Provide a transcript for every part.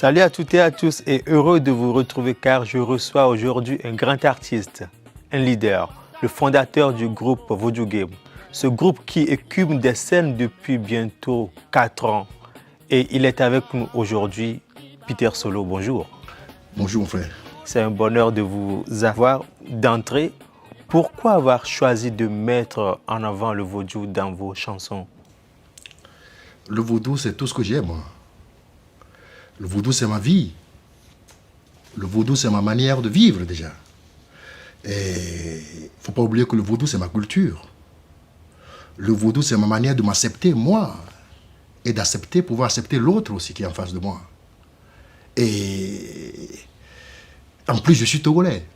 Salut à toutes et à tous et heureux de vous retrouver car je reçois aujourd'hui un grand artiste, un leader, le fondateur du groupe Vodou Game. Ce groupe qui écume des scènes depuis bientôt 4 ans. Et il est avec nous aujourd'hui, Peter Solo. Bonjour. Bonjour mon frère. C'est un bonheur de vous avoir d'entrée. Pourquoi avoir choisi de mettre en avant le vaudou dans vos chansons? Le vaudou, c'est tout ce que j'aime. Le vaudou, c'est ma vie. Le vaudou, c'est ma manière de vivre déjà. Et il ne faut pas oublier que le vaudou, c'est ma culture. Le vaudou, c'est ma manière de m'accepter, moi. Et d'accepter, pouvoir accepter l'autre aussi qui est en face de moi. Et en plus, je suis togolais.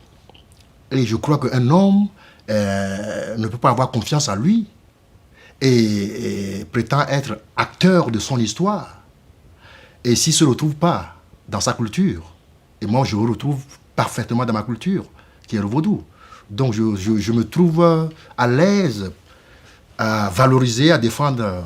Et je crois qu'un homme ne peut pas avoir confiance en lui et prétend être acteur de son histoire. Et s'il ne se retrouve pas dans sa culture, et moi je me retrouve parfaitement dans ma culture, qui est le vaudou. Donc je me trouve à l'aise à valoriser, à défendre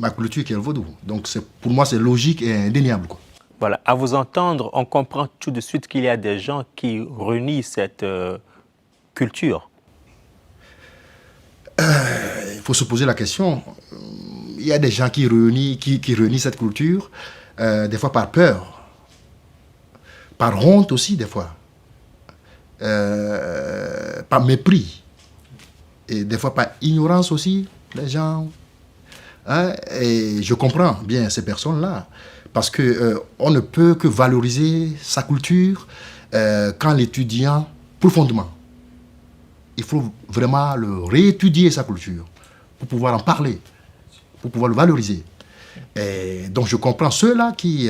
ma culture qui est le vaudou. Donc pour moi c'est logique et indéniable, quoi. Voilà, à vous entendre, on comprend tout de suite qu'il y a des gens qui renient cette culture. Il faut se poser la question. Il y a des gens qui renient cette culture, des fois par peur, par honte aussi des fois, par mépris, et des fois par ignorance aussi, les gens. Hein, et je comprends bien ces personnes-là, parce qu'on ne peut que valoriser sa culture quand l'étudiant profondément. Il faut vraiment le réétudier, sa culture, pour pouvoir en parler, pour pouvoir le valoriser. Et donc je comprends ceux-là qui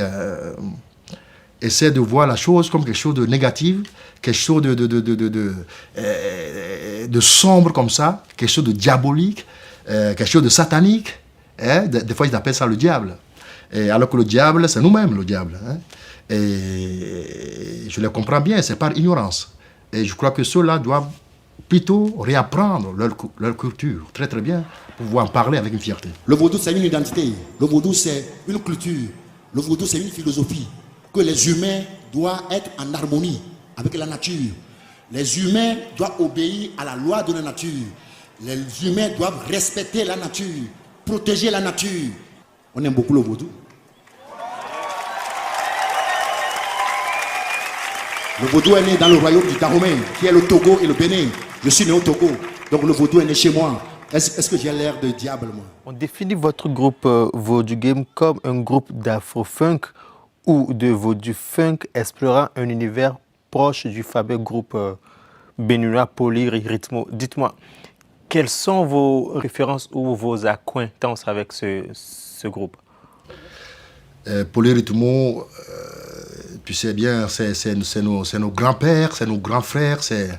essaient de voir la chose comme quelque chose de négatif, quelque chose de sombre comme ça, quelque chose de diabolique, quelque chose de satanique. Hein? Des fois ils appellent ça le diable. Et alors que le diable, c'est nous-mêmes le diable. Hein? Et je les comprends bien, c'est par ignorance. Et je crois que ceux-là doivent plutôt réapprendre leur culture, très très bien, pour pouvoir en parler avec une fierté. Le vaudou, c'est une identité. Le vaudou, c'est une culture. Le vaudou, c'est une philosophie. Que les humains doivent être en harmonie avec la nature. Les humains doivent obéir à la loi de la nature. Les humains doivent respecter la nature, protéger la nature. On aime beaucoup le vaudou. Le vaudou est né dans le royaume du Dahomey, qui est le Togo et le Bénin. Je suis né au Togo, donc le vaudou est né chez moi. Est-ce que j'ai l'air de diable, moi? On définit votre groupe Vodou Game comme un groupe d'afro-funk ou de vaudou funk explorant un univers proche du fameux groupe béninois Polyrythmo. Dites-moi, quelles sont vos références ou vos accointances avec ce groupe? Polyrythmo, tu sais bien, c'est nos grands-pères, c'est nos grands frères, c'est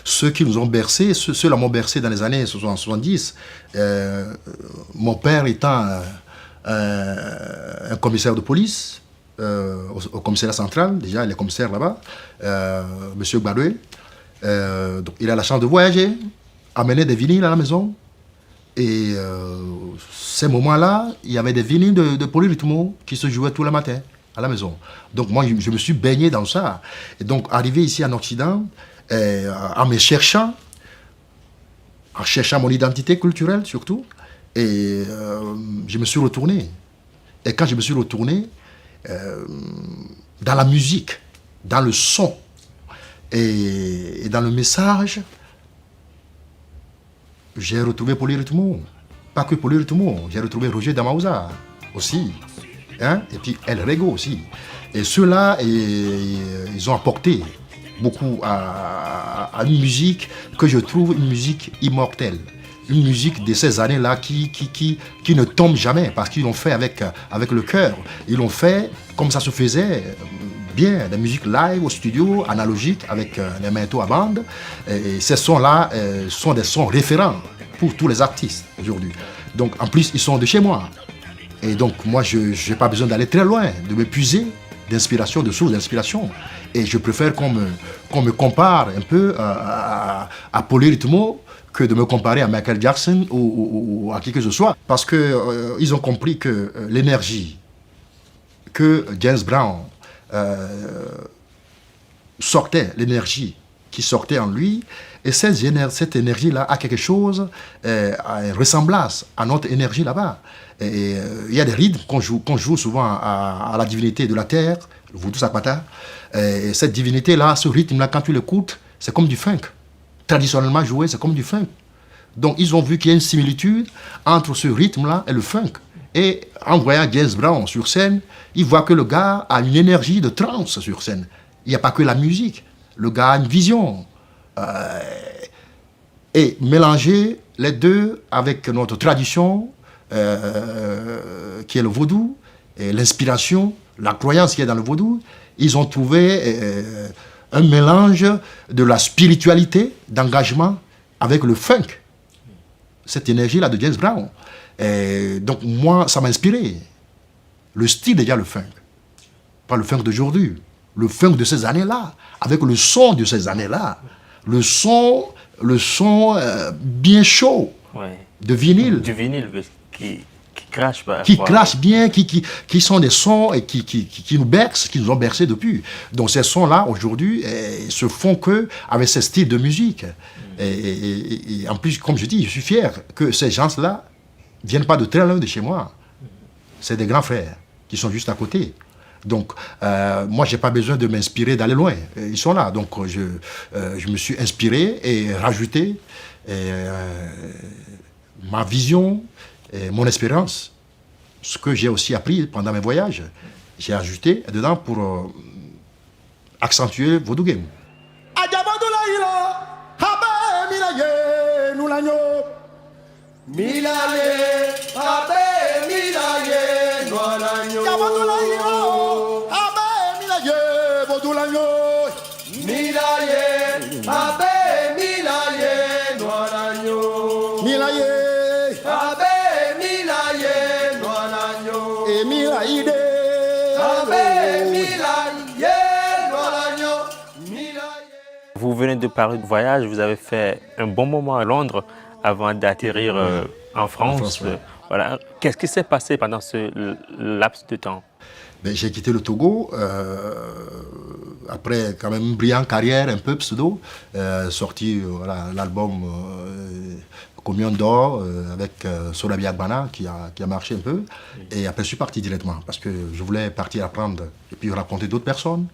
ceux qui nous ont bercés, ceux-là m'ont bercé dans les années 70. Mon père étant un commissaire de police au commissariat central, déjà il est commissaire là-bas, monsieur Gbadoué. Donc il a la chance de voyager, amener des vinyles à la maison. Et ces moments-là, il y avait des vinyles de Polyrythmo qui se jouaient tous les matins à la maison. Donc moi, je me suis baigné dans ça. Et donc, arrivé ici en Occident, en cherchant mon identité culturelle surtout, et je me suis retourné. Et quand je me suis retourné, dans la musique, dans le son, et dans le message, j'ai retrouvé Polyrythmo. Pas que Polyrythmo, j'ai retrouvé Roger Damauza aussi. Hein? Et puis El Rego aussi. Et ceux-là, ils ont apporté beaucoup à une musique que je trouve une musique immortelle. Une musique de ces années-là qui ne tombe jamais parce qu'ils l'ont fait avec le cœur. Ils l'ont fait comme ça se faisait bien, des musiques live au studio, analogiques, avec les manteaux à bande. Et ces sons-là sont des sons référents pour tous les artistes aujourd'hui. Donc en plus, ils sont de chez moi. Et donc moi, je n'ai pas besoin d'aller très loin, de me puiser d'inspiration, de sources d'inspiration. Et je préfère qu'on me compare un peu à Polyrythmo que de me comparer à Michael Jackson ou à qui que ce soit. Parce qu'ils ont compris que l'énergie que James Brown sortait, l'énergie qui sortait en lui, et cette énergie-là a quelque chose, a une ressemblance à notre énergie là-bas. Et il y a des rythmes qu'on joue souvent à la divinité de la terre, le Vodou Sakwata. Et cette divinité-là, ce rythme-là, quand tu l'écoutes, c'est comme du funk. Traditionnellement joué, c'est comme du funk. Donc ils ont vu qu'il y a une similitude entre ce rythme-là et le funk. Et en voyant James Brown sur scène, ils voient que le gars a une énergie de trance sur scène. Il n'y a pas que la musique. Le gars a une vision. Et mélanger les deux avec notre tradition, qui est le vaudou, et l'inspiration, la croyance qu'il y a dans le vaudou, ils ont trouvé un mélange de la spiritualité, d'engagement, avec le funk. Cette énergie-là de James Brown. Et donc moi, ça m'a inspiré. Le style déjà le funk. Pas le funk d'aujourd'hui. Le funk de ces années-là. Avec le son de ces années-là. Le son bien chaud. Ouais. De vinyle. Du vinyle qui crache pas. Qui crache bien, qui sont des sons et qui nous bercent, qui nous ont bercés depuis. Donc ces sons-là, aujourd'hui, se font que avec ce style de musique. Et en plus, comme je dis, je suis fier que ces gens-là ne viennent pas de très loin de chez moi. C'est des grands frères qui sont juste à côté. Donc, moi, je n'ai pas besoin de m'inspirer d'aller loin. Ils sont là. Donc, je me suis inspiré et rajouté ma vision, et mon expérience, ce que j'ai aussi appris pendant mes voyages. J'ai ajouté dedans pour accentuer Vodou Game. Vous venez de parler de voyage, vous avez fait un bon moment à Londres avant d'atterrir en France. Ouais. Voilà. Qu'est-ce qui s'est passé pendant ce laps de temps? Ben, j'ai quitté le Togo, après quand même une brillante carrière, un peu pseudo, sorti voilà, l'album Communion d'or avec Solabi Agbana qui a marché un peu. Et après je suis parti directement parce que je voulais partir apprendre et puis raconter d'autres personnes.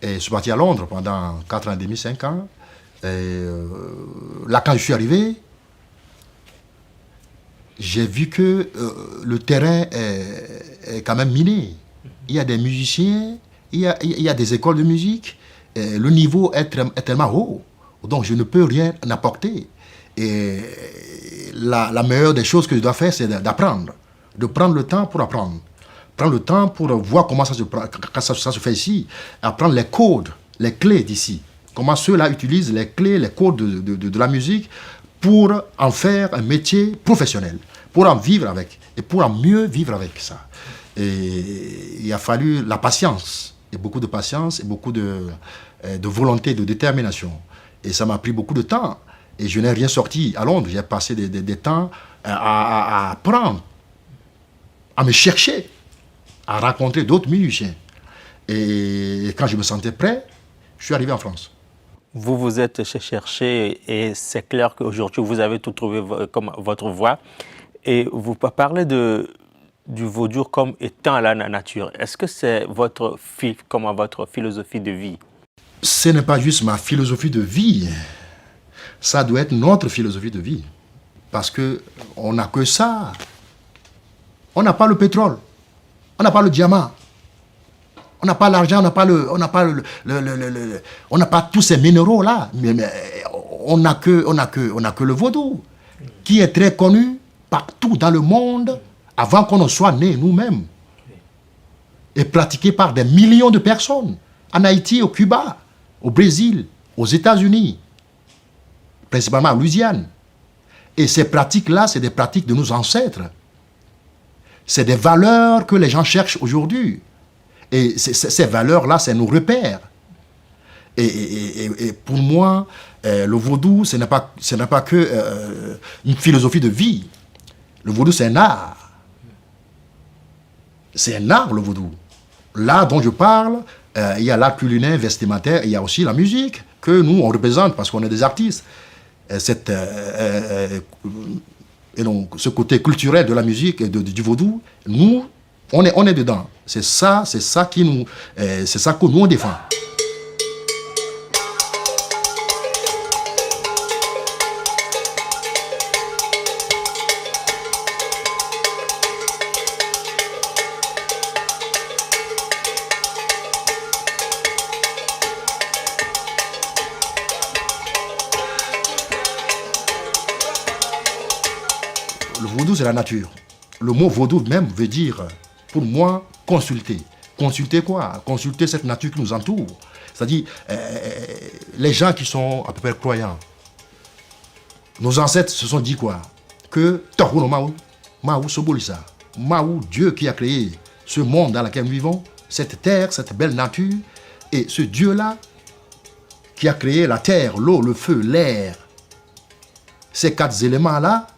Et je suis parti à Londres pendant 4 ans et demi, 5 ans. Et là, quand je suis arrivé, j'ai vu que le terrain est quand même miné. Il y a des musiciens, il y a des écoles de musique. Et le niveau est tellement haut. Donc, je ne peux rien apporter. Et la meilleure des choses que je dois faire, c'est d'apprendre. De prendre le temps pour apprendre. Prendre le temps pour voir comment ça se fait ici. Apprendre les codes, les clés d'ici. Comment ceux-là utilisent les clés, les codes de la musique pour en faire un métier professionnel. Pour en vivre avec. Et pour en mieux vivre avec ça. Et il a fallu la patience. Et beaucoup de patience et beaucoup de volonté, de détermination. Et ça m'a pris beaucoup de temps. Et je n'ai rien sorti à Londres. J'ai passé des temps à apprendre, à me chercher, à rencontrer d'autres musiciens. Et quand je me sentais prêt, je suis arrivé en France. Vous vous êtes cherché et c'est clair qu'aujourd'hui, vous avez tout trouvé comme votre voie. Et vous parlez du vaudou comme étant la nature. Est-ce que c'est votre philosophie de vie? Ce n'est pas juste ma philosophie de vie. Ça doit être notre philosophie de vie. Parce qu'on n'a que ça. On n'a pas le pétrole. On n'a pas le diamant. On n'a pas l'argent, on n'a pas tous ces minéraux là. Mais on n'a que le vaudou, qui est très connu partout dans le monde avant qu'on ne soit nés nous-mêmes. Et pratiqué par des millions de personnes. En Haïti, au Cuba, au Brésil, aux États-Unis, principalement en Louisiane. Et ces pratiques-là, c'est des pratiques de nos ancêtres. C'est des valeurs que les gens cherchent aujourd'hui. Et ces valeurs-là, c'est nos repères. Et pour moi, le vaudou, ce n'est pas que une philosophie de vie. Le vaudou, c'est un art. C'est un art, le vaudou. l'art dont je parle, il y a l'art culinaire, vestimentaire, il y a aussi la musique que nous, on représente parce qu'on est des artistes. Et donc, ce côté culturel de la musique et du vaudou, nous, on est dedans. C'est ça que nous on défend. Le vaudou, c'est la nature. Le mot vaudou même veut dire, pour moi, consulter. Consulter quoi? Consulter cette nature qui nous entoure. C'est-à-dire, les gens qui sont à peu près croyants, nos ancêtres se sont dit quoi? Que Tohuno Maou Sobolisa, Maou, Dieu qui a créé ce monde dans lequel nous vivons, cette terre, cette belle nature, et ce Dieu-là qui a créé la terre, l'eau, le feu, l'air, ces 4 éléments-là,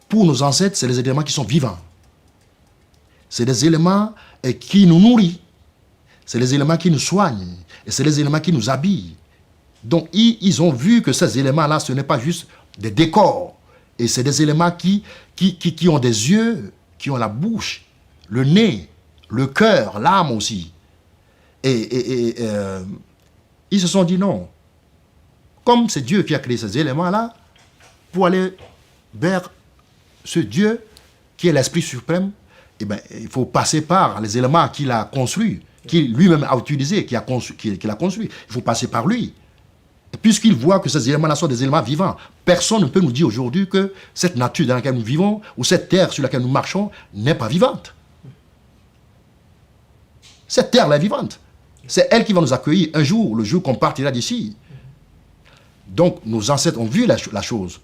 pour nos ancêtres, c'est des éléments qui sont vivants. C'est des éléments qui nous nourrissent. C'est des éléments qui nous soignent. Et c'est des éléments qui nous habillent. Donc, ils ont vu que ces éléments-là, ce n'est pas juste des décors. Et c'est des éléments qui ont des yeux, qui ont la bouche, le nez, le cœur, l'âme aussi. Et ils se sont dit non. Comme c'est Dieu qui a créé ces éléments-là, pour aller vers ce Dieu qui est l'Esprit suprême, eh ben, il faut passer par les éléments qu'il a construits, qu'il lui-même a utilisés, qu'il a construits. Il faut passer par lui. Et puisqu'il voit que ces éléments-là sont des éléments vivants, personne ne peut nous dire aujourd'hui que cette nature dans laquelle nous vivons, ou cette terre sur laquelle nous marchons, n'est pas vivante. Cette terre-là est vivante. C'est elle qui va nous accueillir un jour, le jour qu'on partira d'ici. Donc, nos ancêtres ont vu la chose.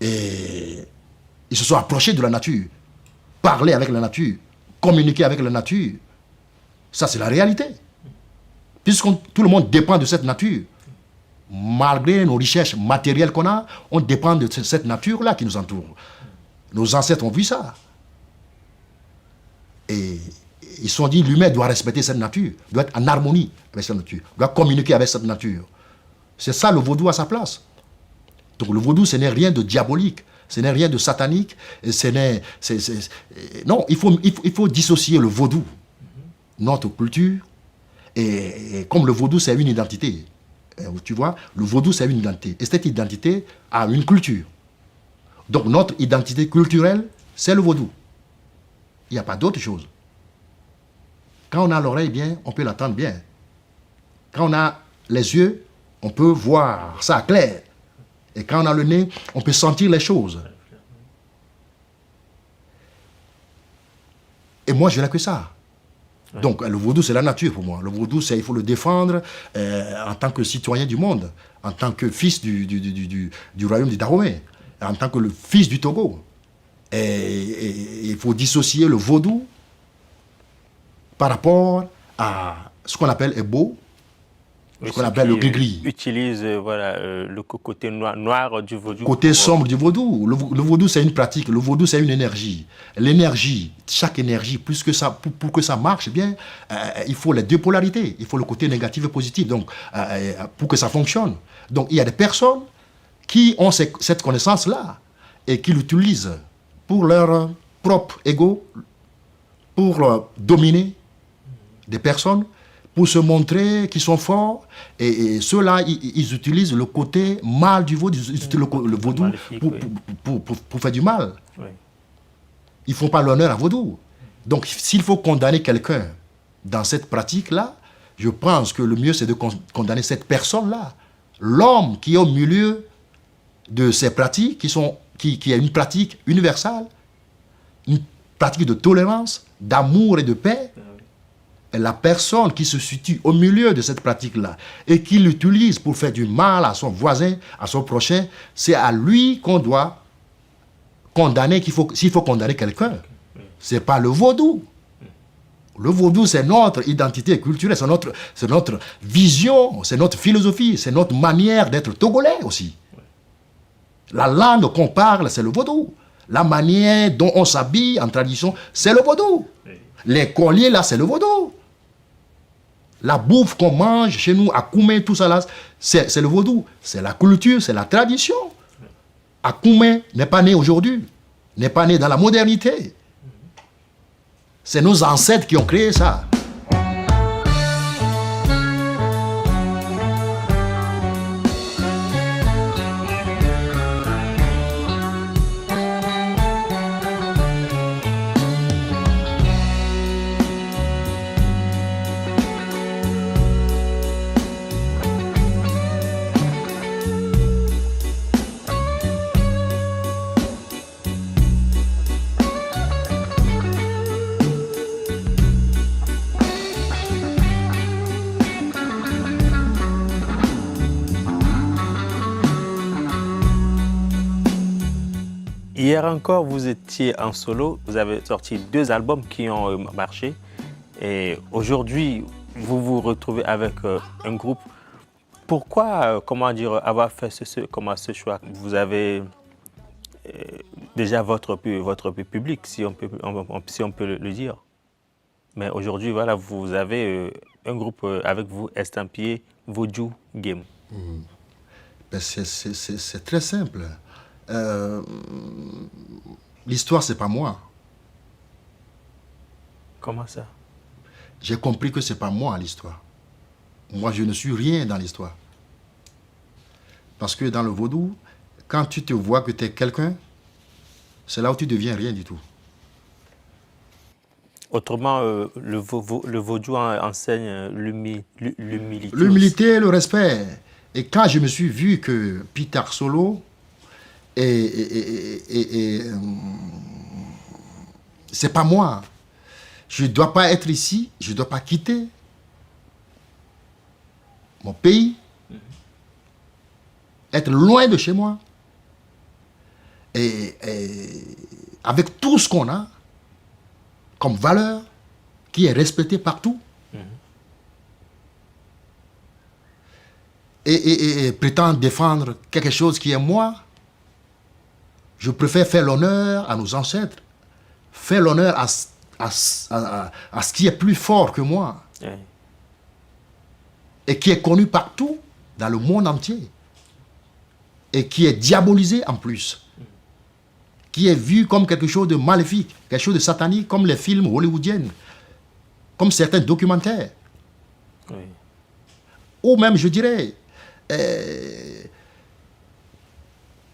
Et ils se sont approchés de la nature, parler avec la nature, communiquer avec la nature. Ça, c'est la réalité. Puisque tout le monde dépend de cette nature. Malgré nos recherches matérielles qu'on a, on dépend de cette nature-là qui nous entoure. Nos ancêtres ont vu ça. Et ils se sont dit, l'humain doit respecter cette nature, doit être en harmonie avec cette nature, doit communiquer avec cette nature. C'est ça le vaudou à sa place. Donc le vaudou, ce n'est rien de diabolique. Ce n'est rien de satanique. Non, il faut dissocier le vaudou, notre culture, et comme le vaudou, c'est une identité. Tu vois, le vaudou, c'est une identité. Et cette identité a une culture. Donc notre identité culturelle, c'est le vaudou. Il n'y a pas d'autre chose. Quand on a l'oreille bien, on peut l'entendre bien. Quand on a les yeux, on peut voir ça clair. Et quand on a le nez, on peut sentir les choses. Et moi, je n'ai que ça. Ouais. Donc, le vaudou, c'est la nature pour moi. Le vaudou, il faut le défendre en tant que citoyen du monde, en tant que fils du royaume du Dahomey, en tant que le fils du Togo. Et il faut dissocier le vaudou par rapport à ce qu'on appelle Ebo, ce qu'on appelle le gris-gris. Utilise le côté noir du vaudou. Côté sombre du vaudou. Le vaudou, c'est une pratique. Le vaudou, c'est une énergie. L'énergie, chaque énergie, pour que ça marche bien, il faut les deux polarités. Il faut le côté négatif et positif. Donc, pour que ça fonctionne. Donc, il y a des personnes qui ont cette connaissance-là et qui l'utilisent pour leur propre ego, pour dominer des personnes, pour se montrer qu'ils sont forts. Et ceux-là, ils utilisent le côté mal du vaudou, ils utilisent le vaudou pour faire du mal. Oui. Ils ne font pas l'honneur à vaudou. Donc, s'il faut condamner quelqu'un dans cette pratique-là, je pense que le mieux, c'est de condamner cette personne-là. L'homme qui est au milieu de ces pratiques, qui est une pratique universelle, une pratique de tolérance, d'amour et de paix. Et la personne qui se situe au milieu de cette pratique-là et qui l'utilise pour faire du mal à son voisin, à son prochain, c'est à lui qu'on doit condamner, s'il faut condamner quelqu'un. Ce n'est pas le vaudou. Le vaudou, c'est notre identité culturelle, c'est notre vision, c'est notre philosophie, c'est notre manière d'être togolais aussi. La langue qu'on parle, c'est le vaudou. La manière dont on s'habille en tradition, c'est le vaudou. Les colliers, là, c'est le vaudou. La bouffe qu'on mange chez nous, à Koumé, tout ça là, c'est le vaudou. C'est la culture, c'est la tradition. Akoumé n'est pas né aujourd'hui, n'est pas né dans la modernité. C'est nos ancêtres qui ont créé ça. Hier encore, vous étiez en solo, vous avez sorti 2 albums qui ont marché. Et aujourd'hui, vous vous retrouvez avec un groupe. Pourquoi, comment dire, avoir fait ce choix? Vous avez déjà votre public, si on peut le dire. Mais aujourd'hui, voilà, vous avez un groupe avec vous estampillé Vodou Game. Ben c'est très simple. L'histoire, c'est pas moi. Comment ça? J'ai compris que c'est pas moi l'histoire. Moi, je ne suis rien dans l'histoire. Parce que dans le vaudou, quand tu te vois que tu es quelqu'un, c'est là où tu deviens rien du tout. Autrement, le vaudou enseigne l'humilité. L'humilité, le respect. Et quand je me suis vu que Peter Solo c'est pas moi. Je ne dois pas être ici, je ne dois pas quitter mon pays, être loin de chez moi. Et avec tout ce qu'on a comme valeur, qui est respectée partout, et prétendre défendre quelque chose qui est moi, je préfère faire l'honneur à nos ancêtres, faire l'honneur à ce qui est plus fort que moi, et qui est connu partout dans le monde entier, et qui est diabolisé en plus, qui est vu comme quelque chose de maléfique, quelque chose de satanique, comme les films hollywoodiens, comme certains documentaires. Oui. Ou même, je dirais,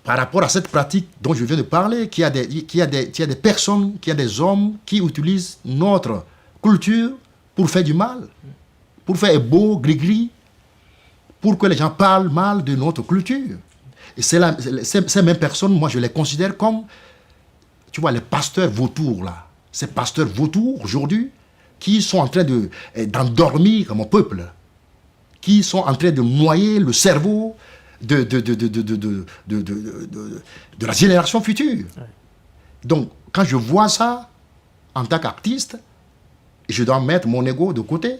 par rapport à cette pratique dont je viens de parler, qu'il y a des personnes, qu'il y a des hommes qui utilisent notre culture pour faire du mal, pour faire beau, gris-gris, pour que les gens parlent mal de notre culture. Et ces mêmes personnes, moi, je les considère comme, tu vois, les pasteurs vautours, là. Ces pasteurs vautours, aujourd'hui, qui sont en train d'endormir mon peuple, qui sont en train de noyer le cerveau de la génération future. Ouais. Donc, quand je vois ça, en tant qu'artiste, je dois mettre mon ego de côté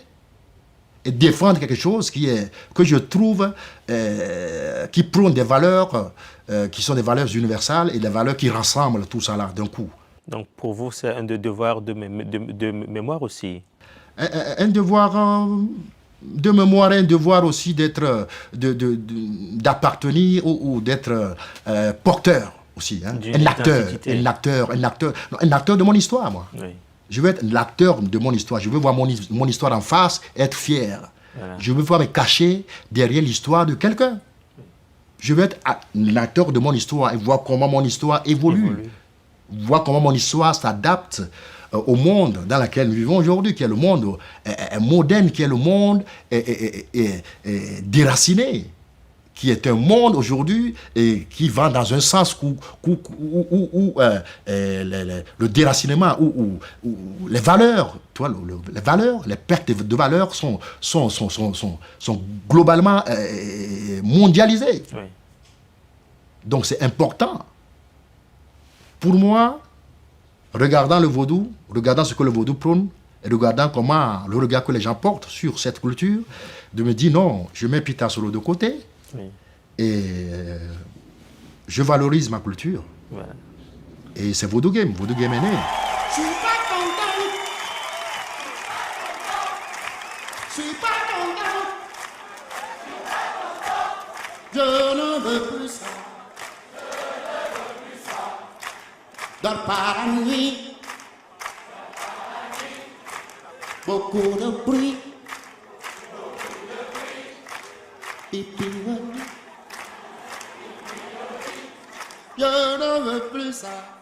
et défendre quelque chose que je trouve qui prône des valeurs qui sont des valeurs universelles et des valeurs qui rassemblent tout ça là d'un coup. Donc, pour vous, c'est un devoir de mémoire aussi? Un devoir de mémoire, un devoir aussi d'appartenir ou d'être porteur aussi. Hein? Un acteur de mon histoire, moi. Oui. Je veux être l'acteur de mon histoire. Je veux voir mon histoire en face, être fier. Voilà. Je veux pouvoir me cacher derrière l'histoire de quelqu'un. Je veux être l'acteur de mon histoire et voir comment mon histoire évolue. Voir comment mon histoire s'adapte au monde dans lequel nous vivons aujourd'hui, qui est le monde moderne, qui est le monde déraciné, qui est un monde aujourd'hui qui va dans un sens où le déracinement, où les valeurs, toi, les valeurs, les pertes de valeurs sont globalement mondialisées. Oui. Donc c'est important. Pour moi, regardant le vaudou, regardant ce que le vaudou prône, et regardant comment le regard que les gens portent sur cette culture, de me dire non, je mets Peter Solo de côté, oui. Et je valorise ma culture. Voilà. Et c'est Vodou Game est né. Je suis pas content Je ne veux plus ça. Dors par la nuit. Beaucoup de bruit. Pipi, je ne veux plus ça.